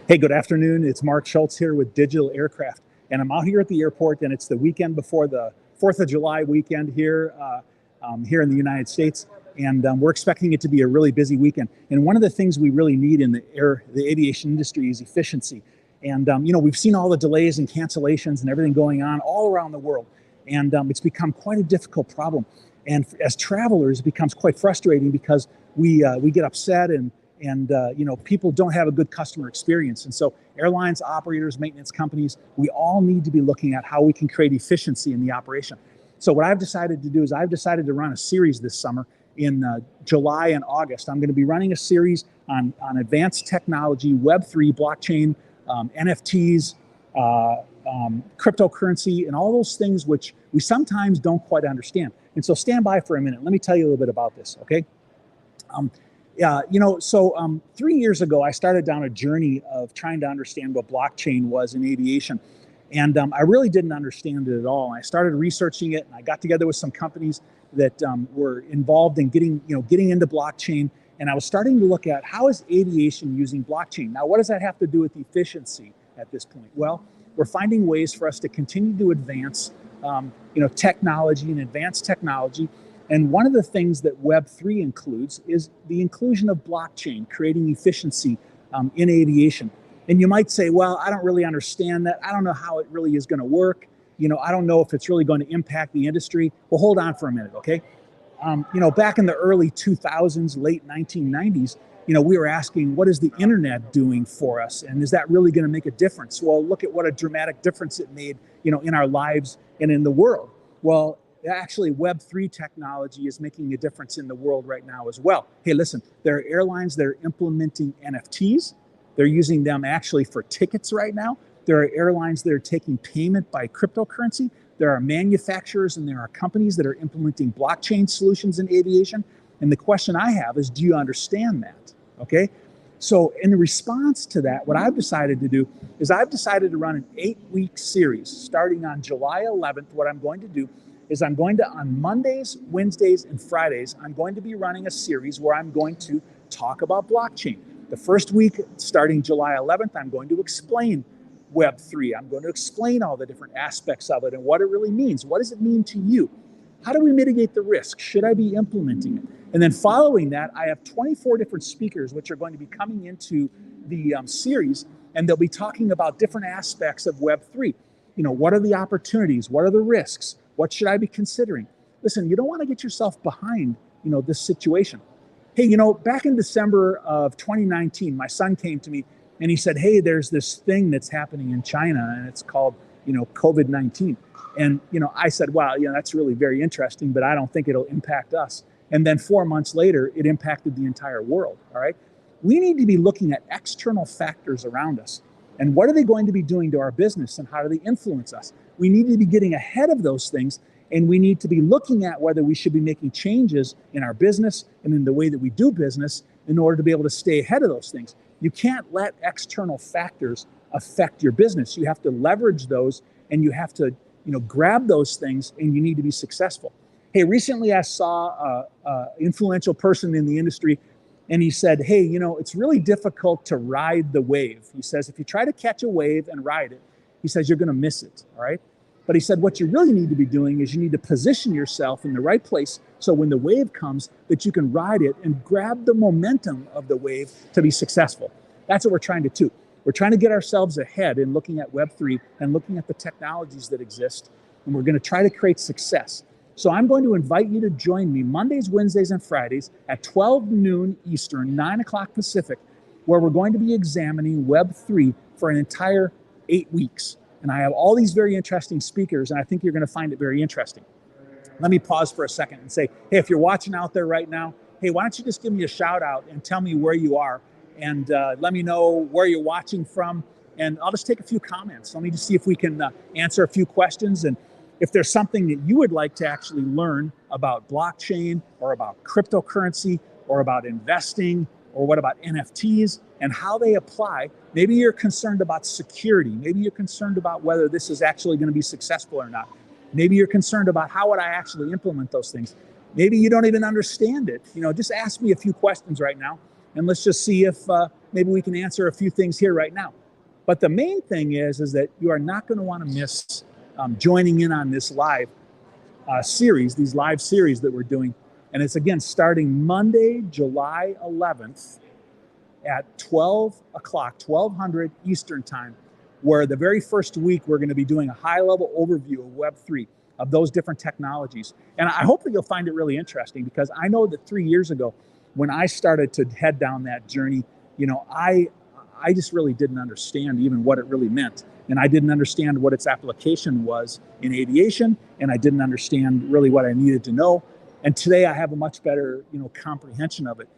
Hey, good afternoon. It's Mark Schultz here with Digital Aircraft, and I'm out here at the airport, and it's the weekend before the 4th of July weekend here, here in the United States, and we're expecting it to be a really busy weekend. And one of the things we really need in the aviation industry is efficiency. And we've seen all the delays and cancellations and everything going on all around the world, and it's become quite a difficult problem. And as travelers, it becomes quite frustrating because we get upset and people don't have a good customer experience. And so airlines, operators, maintenance companies, we all need to be looking at how we can create efficiency in the operation. So what I've decided to do is I've decided to run a series this summer in July and August. I'm going to be running a series on advanced technology, Web3, blockchain, NFTs, cryptocurrency, and all those things which we sometimes don't quite understand. And so stand by for a minute. Let me tell you a little bit about this, okay? 3 years ago, I started down a journey of trying to understand what blockchain was in aviation. And I really didn't understand it at all. I started researching it, and I got together with some companies that were involved in getting into blockchain. And I was starting to look at how is aviation using blockchain? Now, what does that have to do with efficiency at this point? Well, we're finding ways for us to continue to advance, technology and advanced technology. And one of the things that Web3 includes is the inclusion of blockchain, creating efficiency in aviation. And you might say, well, I don't really understand that. I don't know how it really is going to work. I don't know if it's really going to impact the industry. Well, hold on for a minute, okay? Back in the early 2000s, late 1990s, we were asking, what is the internet doing for us? And is that really going to make a difference? Well, look at what a dramatic difference it made, in our lives and in the world. Well, actually, Web3 technology is making a difference in the world right now as well. Hey, listen, there are airlines that are implementing NFTs. They're using them actually for tickets right now. There are airlines that are taking payment by cryptocurrency. There are manufacturers and there are companies that are implementing blockchain solutions in aviation. And the question I have is, do you understand that? Okay. So in response to that, what I've decided to do is I've decided to run an 8-week series starting on July 11th. What I'm going to do is I'm going to, on Mondays, Wednesdays, and Fridays, I'm going to be running a series where I'm going to talk about blockchain. The first week, starting July 11th, I'm going to explain Web3. I'm going to explain all the different aspects of it and what it really means. What does it mean to you? How do we mitigate the risk? Should I be implementing it? And then following that, I have 24 different speakers which are going to be coming into the series, and they'll be talking about different aspects of Web3. What are the opportunities? What are the risks? What should I be considering? Listen, you don't want to get yourself behind, this situation. Hey, back in December of 2019, my son came to me and he said, hey, there's this thing that's happening in China and it's called, COVID-19. And, I said, wow, that's really very interesting, but I don't think it'll impact us. And then 4 months later, it impacted the entire world, all right? We need to be looking at external factors around us. And what are they going to be doing to our business and how do they influence us? We need to be getting ahead of those things, and we need to be looking at whether we should be making changes in our business and in the way that we do business in order to be able to stay ahead of those things. You can't let external factors affect your business. You have to leverage those, and you have to grab those things, and you need to be successful. Hey, recently I saw an influential person in the industry, and he said, hey, it's really difficult to ride the wave. He says, if you try to catch a wave and ride it, he says, you're going to miss it, all right? But he said, what you really need to be doing is you need to position yourself in the right place so when the wave comes, that you can ride it and grab the momentum of the wave to be successful. That's what we're trying to do. We're trying to get ourselves ahead in looking at Web3 and looking at the technologies that exist, and we're going to try to create success. So I'm going to invite you to join me Mondays, Wednesdays, and Fridays at 12 noon Eastern, 9 o'clock Pacific, where we're going to be examining Web3 for an entire 8 weeks. And I have all these very interesting speakers, and I think you're going to find it very interesting. Let me pause for a second and say, hey, if you're watching out there right now, hey, why don't you just give me a shout out and tell me where you are, and let me know where you're watching from, and I'll just take a few comments. Let me just see if we can answer a few questions, and if there's something that you would like to actually learn about blockchain or about cryptocurrency or about investing or what about NFTs and how they apply. Maybe you're concerned about security. Maybe you're concerned about whether this is actually going to be successful or not. Maybe you're concerned about how would I actually implement those things. Maybe you don't even understand it. Just ask me a few questions right now, and let's just see if maybe we can answer a few things here right now. But the main thing is that you are not going to want to miss joining in on this live series, these live series that we're doing. And it's, again, starting Monday, July 11th at 12 o'clock, 1200 Eastern time, where the very first week we're going to be doing a high-level overview of Web3, of those different technologies. And I hope that you'll find it really interesting, because I know that 3 years ago, when I started to head down that journey, I just really didn't understand even what it really meant. And I didn't understand what its application was in aviation, and I didn't understand really what I needed to know. And today I have a much better, comprehension of it.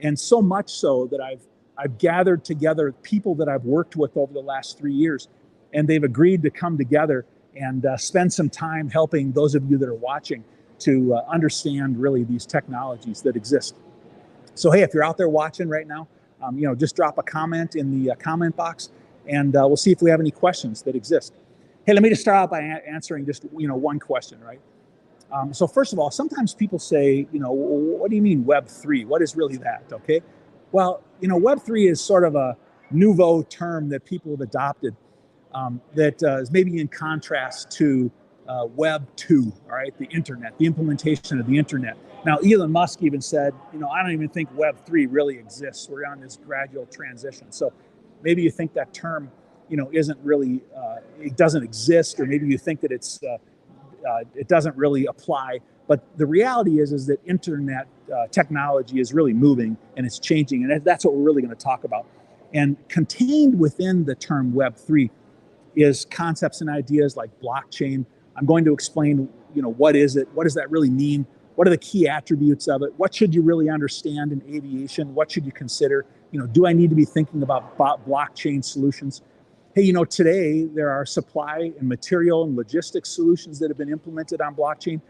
And so much so that I've gathered together people that I've worked with over the last 3 years, and they've agreed to come together and spend some time helping those of you that are watching to understand really these technologies that exist. So, hey, if you're out there watching right now, just drop a comment in the comment box, and we'll see if we have any questions that exist. Hey, let me just start out by answering just one question, right? So first of all, sometimes people say, what do you mean Web3? What is really that? Okay, well, Web3 is sort of a nouveau term that people have adopted that is maybe in contrast to Web 2, all right, the internet, the implementation of the internet. Now, Elon Musk even said, I don't even think Web 3 really exists. We're on this gradual transition. So maybe you think that term, isn't really, it doesn't exist, or maybe you think that it doesn't really apply. But the reality is that internet technology is really moving, and it's changing, and that's what we're really going to talk about. And contained within the term Web 3 is concepts and ideas like blockchain. I'm going to explain, what is it? What does that really mean? What are the key attributes of it? What should you really understand in aviation? What should you consider? Do I need to be thinking about blockchain solutions? Hey, today there are supply and material and logistics solutions that have been implemented on blockchain.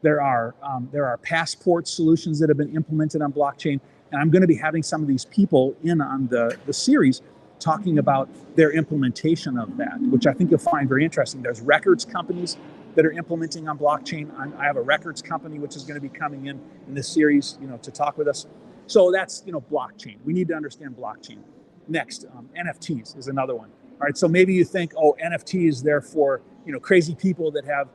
There are passport solutions that have been implemented on blockchain. And I'm going to be having some of these people in on the series talking about their implementation of that, which I think you'll find very interesting. There's records companies that are implementing on blockchain. I have a records company which is going to be coming in this series, to talk with us. So that's, blockchain. We need to understand blockchain. Next, NFTs is another one. All right, so maybe you think, NFTs, they're for, crazy people that have,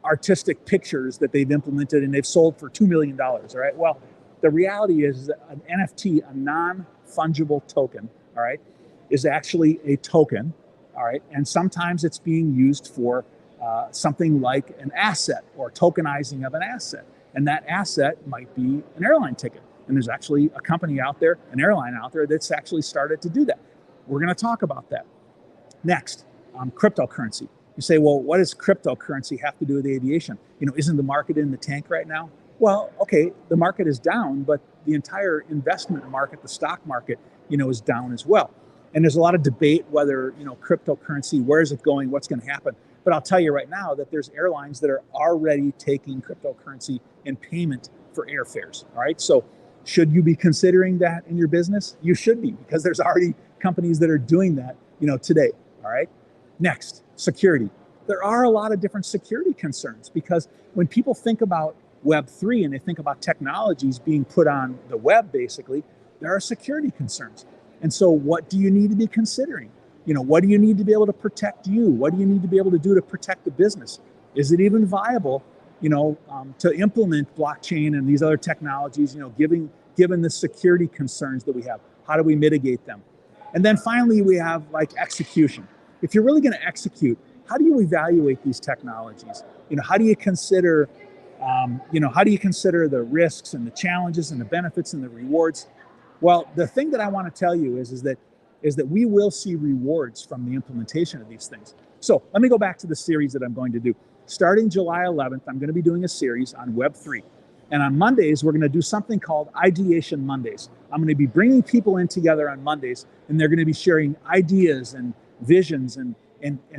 artistic pictures that they've implemented and they've sold for $2 million, all right? Well, the reality is that an NFT, a non-fungible token, all right, is actually a token, all right? And sometimes it's being used for something like an asset or tokenizing of an asset. And that asset might be an airline ticket. And there's actually a company out there, an airline out there, that's actually started to do that. We're going to talk about that. Next, cryptocurrency. You say, well, what does cryptocurrency have to do with aviation? Isn't the market in the tank right now? Well, okay, the market is down, but the entire investment market, the stock market, is down as well. And there's a lot of debate whether, cryptocurrency, where is it going, what's going to happen? But I'll tell you right now that there's airlines that are already taking cryptocurrency in payment for airfares, all right? So should you be considering that in your business? You should be, because there's already companies that are doing that, today, all right? Next, security. There are a lot of different security concerns, because when people think about Web3 and they think about technologies being put on the web, basically, there are security concerns. And so what do you need to be considering? What do you need to be able to protect you? What do you need to be able to do to protect the business? Is it even viable, to implement blockchain and these other technologies, given the security concerns that we have? How do we mitigate them? And then finally, we have execution. If you're really going to execute, how do you evaluate these technologies? How do you consider, the risks and the challenges and the benefits and the rewards? Well, the thing that I want to tell you is that we will see rewards from the implementation of these things. So let me go back to the series that I'm going to do. Starting July 11th, I'm going to be doing a series on Web3. And on Mondays, we're going to do something called Ideation Mondays. I'm going to be bringing people in together on Mondays, and they're going to be sharing ideas and visions and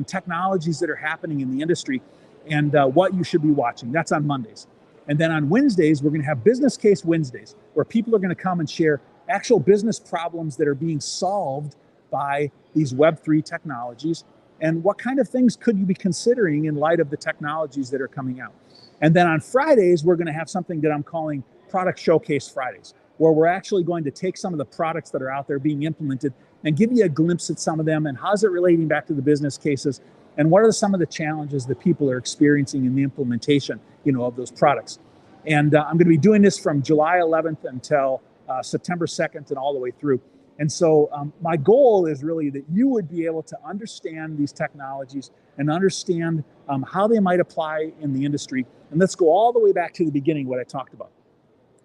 technologies that are happening in the industry and what you should be watching. That's on Mondays. And then on Wednesdays, we're going to have Business Case Wednesdays, where people are going to come and share actual business problems that are being solved by these Web3 technologies, and what kind of things could you be considering in light of the technologies that are coming out. And then on Fridays, we're going to have something that I'm calling Product Showcase Fridays. where we're actually going to take some of the products that are out there being implemented and give you a glimpse at some of them and how's it relating back to the business cases and what are some of the challenges that people are experiencing in the implementation, of those products. And I'm going to be doing this from July 11th until September 2nd and all the way through. And so my goal is really that you would be able to understand these technologies and understand how they might apply in the industry. And let's go all the way back to the beginning, what I talked about,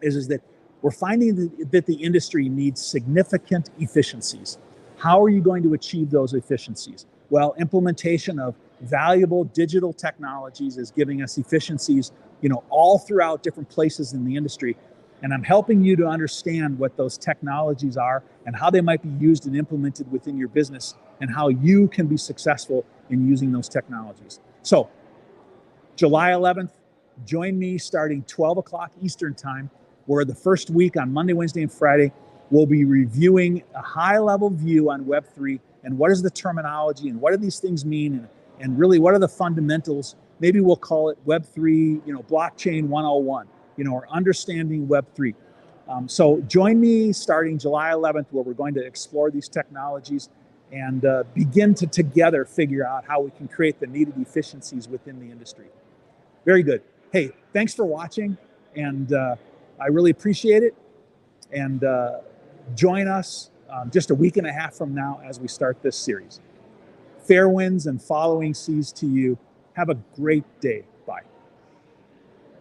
is that we're finding that the industry needs significant efficiencies. How are you going to achieve those efficiencies? Well, implementation of valuable digital technologies is giving us efficiencies, all throughout different places in the industry. And I'm helping you to understand what those technologies are and how they might be used and implemented within your business and how you can be successful in using those technologies. So, July 11th, join me starting 12 o'clock Eastern Time, where the first week on Monday, Wednesday, and Friday, we'll be reviewing a high-level view on Web3 and what is the terminology and what do these things mean and really what are the fundamentals. Maybe we'll call it Web3, Blockchain 101, or understanding Web3. So join me starting July 11th, where we're going to explore these technologies and begin to together figure out how we can create the needed efficiencies within the industry. Very good. Hey, thanks for watching, and I really appreciate it. And join us just a week and a half from now as we start this series. Fair winds and following seas to you. Have a great day.